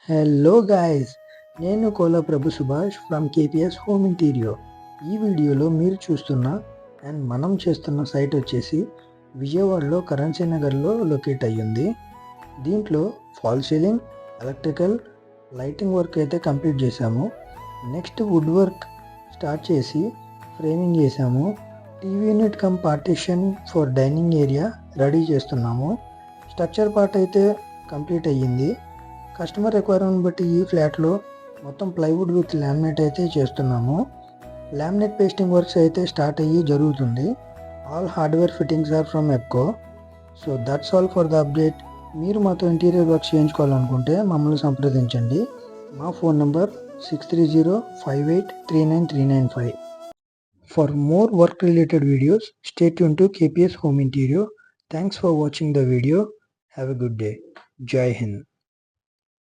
Hello guys, నేను Kola Prabhu Subhash from KPS home interior. ఈ వీడియోలో మీరు చూస్తున్న అండ్ మనం చేస్తున్న సైట్ వచ్చేసి విజయవాడలో కరెన్సీ నగర్లో లొకేట్ అయ్యింది. దీంట్లో false ceiling, electrical, lighting work అయితే కంప్లీట్ చేశాము. నెక్స్ట్ వుడ్ వర్క్ స్టార్ట్ చేసి ఫ్రేమింగ్ చేసాము. TV unit cum partition for dining area ready చేస్తున్నాము. స్ట్రక్చర్ పార్ట్ అయితే కంప్లీట్ అయ్యింది. కస్టమర్ రిక్వైర్మెంట్ బట్టి ఈ ఫ్లాట్లో మొత్తం ప్లైవుడ్ విత్ లామినేట్ అయితే చేస్తున్నాము. లామినేట్ పేస్టింగ్ వర్క్స్ అయితే స్టార్ట్ అయ్యి జరుగుతుంది. All hardware fittings are from Ebco. So that's all for the update. మీరు మాతో ఇంటీరియర్ వర్క్స్ చేయించుకోవాలనుకుంటే మమ్మల్ని సంప్రదించండి. మా phone number 6305839395. For more work related videos stay tune to KPS home interior. Thanks for watching the video. Have a good day. జై హింద్.